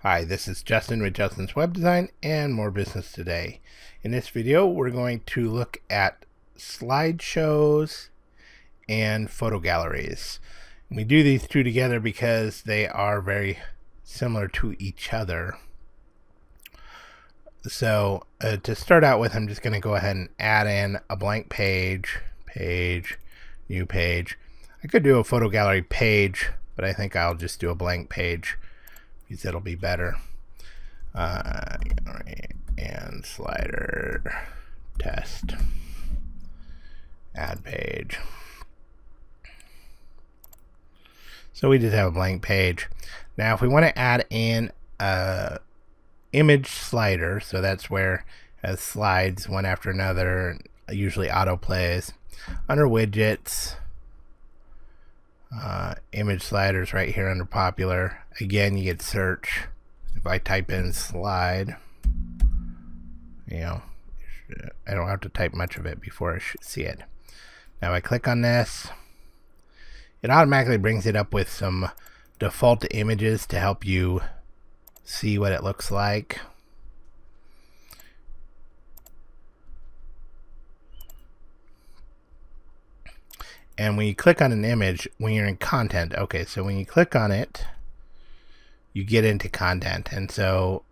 Hi, this is Justin with Justin's Web Design and More Business Today. In this video, we're going to look at slideshows and photo galleries. We do these two together because they are very similar to each other. So to start out with, I'm just going to go ahead and add in a blank page, new page. I could do a photo gallery page, but I think I'll just do a blank page because it'll be better. And slider test, add page. So we just have a blank page. Now if we want to add in a image slider, so that's where it has slides one after another, usually autoplays. Under widgets, image sliders right here under popular. Again, you get search. If I type in slide, I don't have to type much of it before I see it. Now I click on this, it automatically brings it up with some default images to help you see what it looks like. And when you click on an image, when you're in content, okay, so when you click on it, you get into content. And so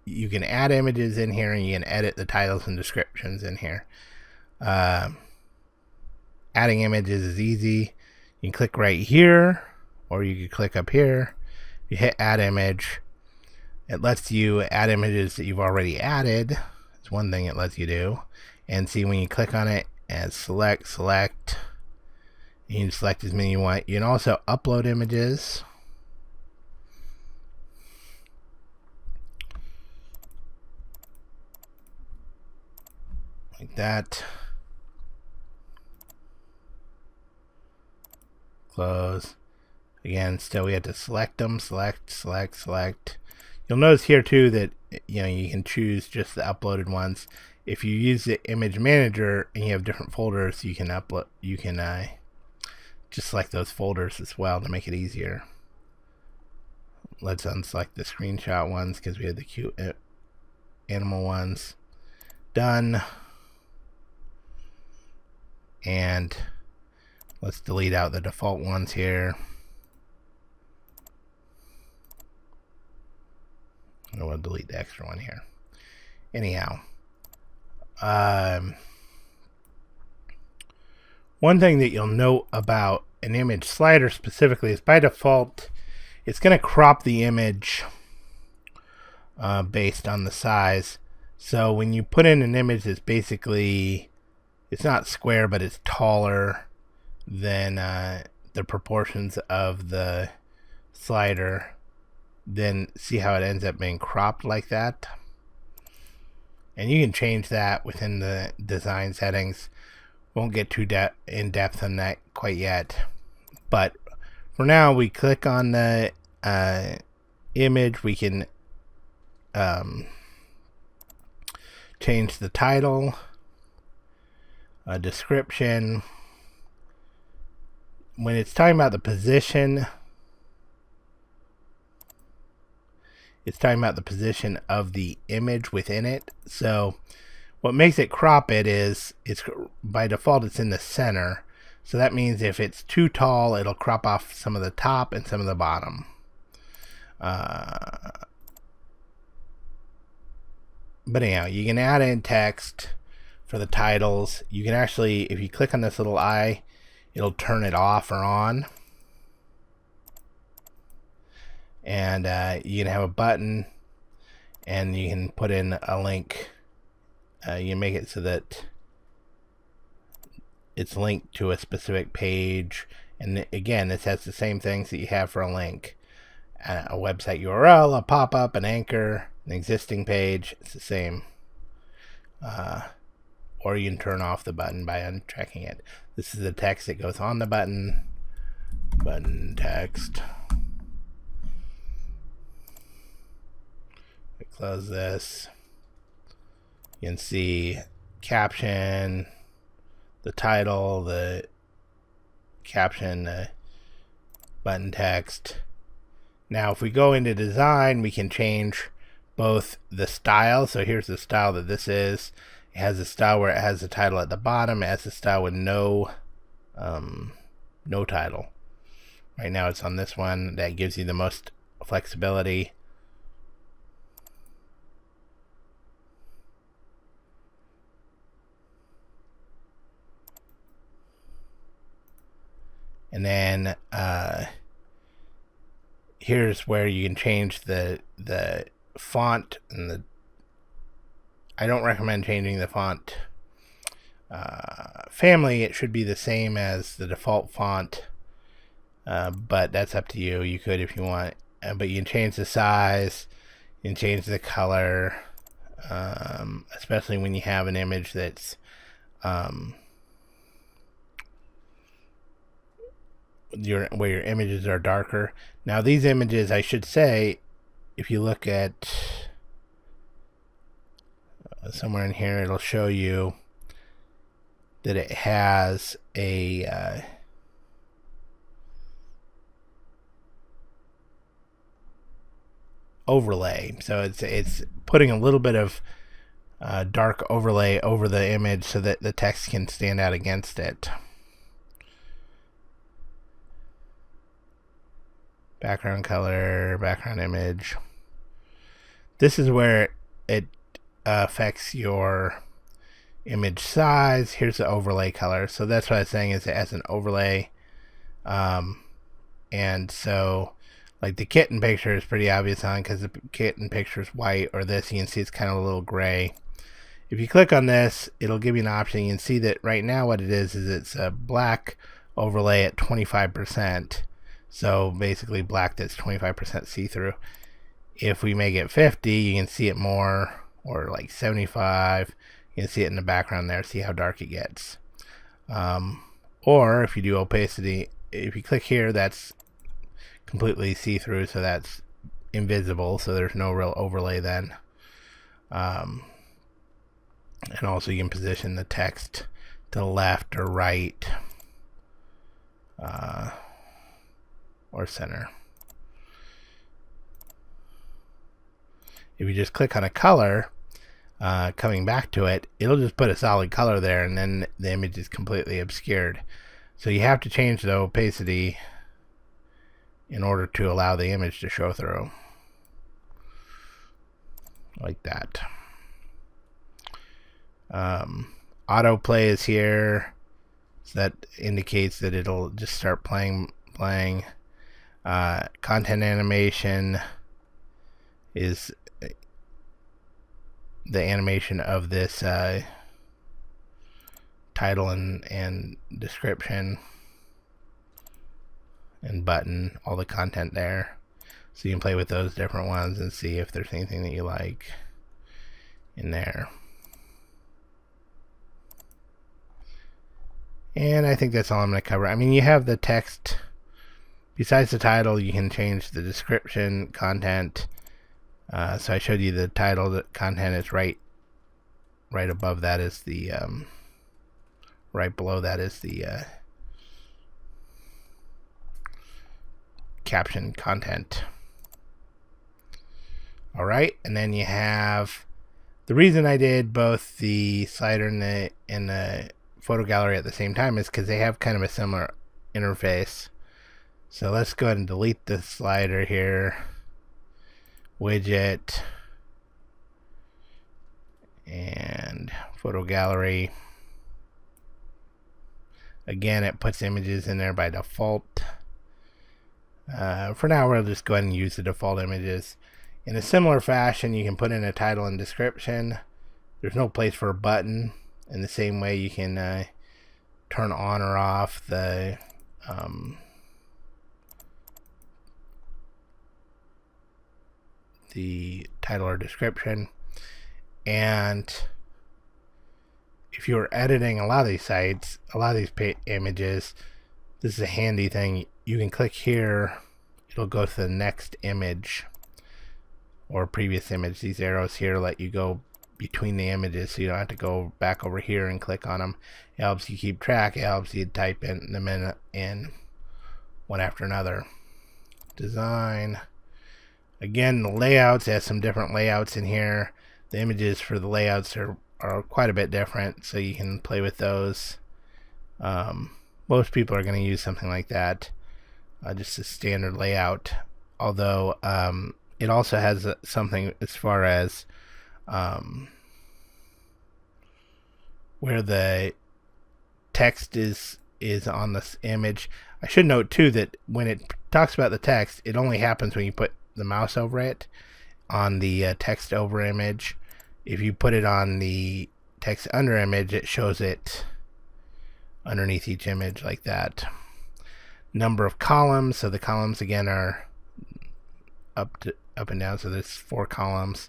you can add images in here and you can edit the titles and descriptions in here. Adding images is easy. You can click right here, or you can click up here. You hit add image. It lets you add images that you've already added. It's one thing it lets you do. And see, when you click on it and select, you can select as many you want. You can also upload images. Like that. Close. Again, still we have to select them. Select. You'll notice here too that you can choose just the uploaded ones. If you use the image manager and you have different folders, you can upload. You can just select those folders as well to make it easier. Let's unselect the screenshot ones because we had the cute animal ones. Done. And let's delete out the default ones here. I want to delete the extra one here. Anyhow, one thing that you'll note about an image slider specifically is by default, it's going to crop the image based on the size. So when you put in an image that's basically, it's not square, but it's taller than the proportions of the slider, then see how it ends up being cropped like that. And you can change that within the design settings. Won't get too in depth on that quite yet. But for now, we click on the image. We can change the title, description. When it's talking about the position, it's talking about the position of the image within it. So what makes it crop it is, it's by default it's in the center. So that means if it's too tall, it'll crop off some of the top and some of the bottom. But anyhow, you can add in text for the titles. You can actually, if you click on this little eye, it'll turn it off or on. And you can have a button, and you can put in a link. You make it so that it's linked to a specific page. And again, this has the same things that you have for a link. A website URL, a pop-up, an anchor, an existing page. It's the same. Or you can turn off the button by unchecking it. This is the text that goes on the button. Button text. Close this. You can see caption, the title, the caption, the button text. Now if we go into design, we can change both the style. So here's the style that this is. It has a style where it has the title at the bottom. It has a style with no title. Right now it's on this one. That gives you the most flexibility. And then here's where you can change the font and I don't recommend changing the font family. It should be the same as the default font, but that's up to you. You could if you want, but you can change the size, you can change the color, especially when you have an image that's where your images are darker. Now these images, I should say, if you look at somewhere in here, it'll show you that it has a overlay. So it's putting a little bit of dark overlay over the image so that the text can stand out against it. Background color, background image. This is where it affects your image size. Here's the overlay color. So that's what I was saying, is it has an overlay. And so like the kitten picture is pretty obvious on, because the kitten picture is white, or this, you can see it's kind of a little gray. If you click on this, it'll give you an option. You can see that right now what it is it's a black overlay at 25%. So basically black that's 25% see-through. If we make it 50, you can see it more, or like 75. You can see it in the background there, see how dark it gets. Or if you do opacity, if you click here, that's completely see-through, so that's invisible, so there's no real overlay then. And also you can position the text to the left or right, or center. If you just click on a color, coming back to it, it'll just put a solid color there, and then the image is completely obscured. So you have to change the opacity in order to allow the image to show through, like that. Autoplay is here, so that indicates that it'll just start playing. Content animation is the animation of this title and description and button, all the content there. So you can play with those different ones and see if there's anything that you like in there. And I think that's all I'm going to cover. I mean, you have the text. Besides the title, you can change the description, content. So I showed you the title. The content is right above that is the right below that is the caption content. All right, and then you have the reason I did both the slider and the photo gallery at the same time is because they have kind of a similar interface. So let's go ahead and delete the slider here, widget, and photo gallery. Again, it puts images in there by default. For now, we'll just go ahead and use the default images. In a similar fashion, you can put in a title and description. There's no place for a button. In the same way, you can turn on or off the title or description. And if you're editing a lot of these sites, a lot of these images, this is a handy thing. You can click here, it'll go to the next image or previous image. These arrows here let you go between the images, so you don't have to go back over here and click on them. It helps you keep track. It helps you type in them in one after another. Design, Again, the layouts has some different layouts in here. The images for the layouts are quite a bit different, so you can play with those. Most people are going to use something like that, just a standard layout. Although it also has something as far as where the text is on this image. I should note too that when it talks about the text, it only happens when you put the mouse over it on the text over image. If you put it on the text under image, it shows it underneath each image like that. Number of columns, so the columns again are up and down, so there's 4 columns.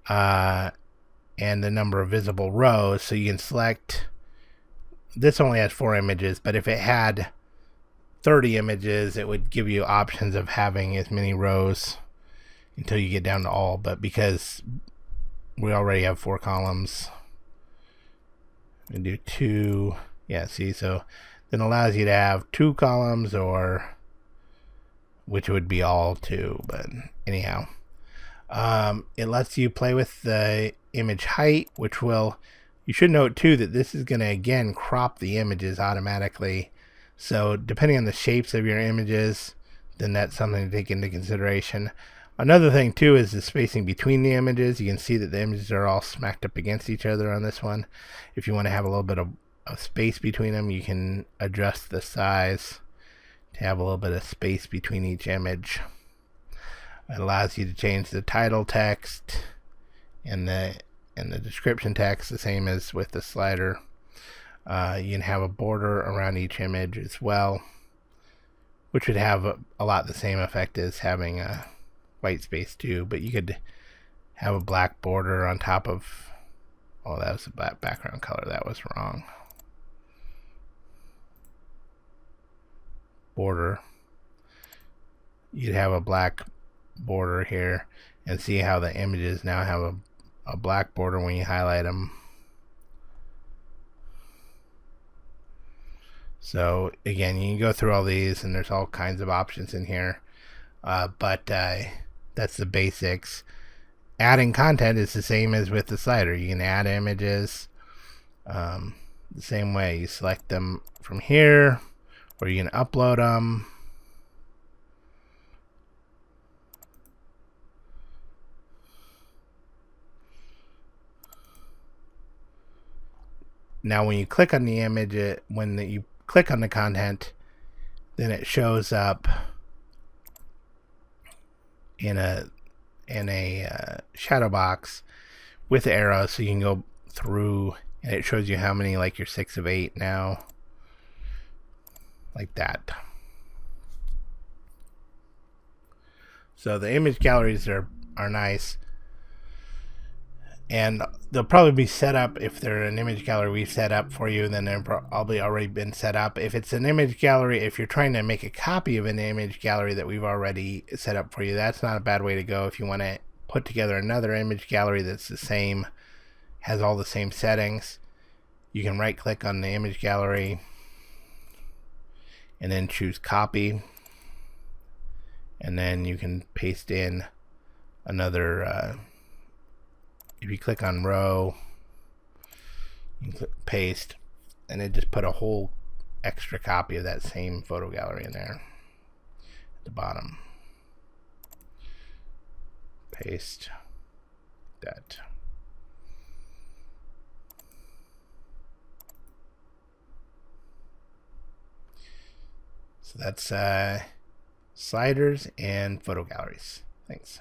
And the number of visible rows, so you can select. This only has 4 images, but if it had 30 images, it would give you options of having as many rows until you get down to all. But because we already have 4 columns, we do 2. Yeah, see, so then allows you to have 2 columns, or which would be all 2. But anyhow, it lets you play with the image height, which will. You should note too that this is going to again crop the images automatically. So depending on the shapes of your images, then that's something to take into consideration. Another thing too is the spacing between the images. You can see that the images are all smacked up against each other on this one. If you want to have a little bit of space between them, you can adjust the size to have a little bit of space between each image. It allows you to change the title text and the description text, the same as with the slider. You can have a border around each image as well, which would have a lot the same effect as having a white space too, but you could have a black border on top of. Oh, that was a black background color. That was wrong. Border. You'd have a black border here, and see how the images now have a black border when you highlight them. So again, you can go through all these, and there's all kinds of options in here, but that's the basics. Adding content is the same as with the slider. You can add images the same way. You select them from here, or you can upload them. Now when you click on the image, you click on the content, then it shows up in a shadow box with arrows, so you can go through, and it shows you how many, like you're 6 of 8 now, like that. So the image galleries are nice. And they'll probably be set up, if they're an image gallery we set up for you, then they're probably already been set up. If it's an image gallery, if you're trying to make a copy of an image gallery that we've already set up for you, that's not a bad way to go. If you want to put together another image gallery that's the same, has all the same settings, you can right click on the image gallery and then choose copy, and then you can paste in another if you click on row, you can click paste, and it just put a whole extra copy of that same photo gallery in there at the bottom. Paste that. So that's sliders and photo galleries. Thanks.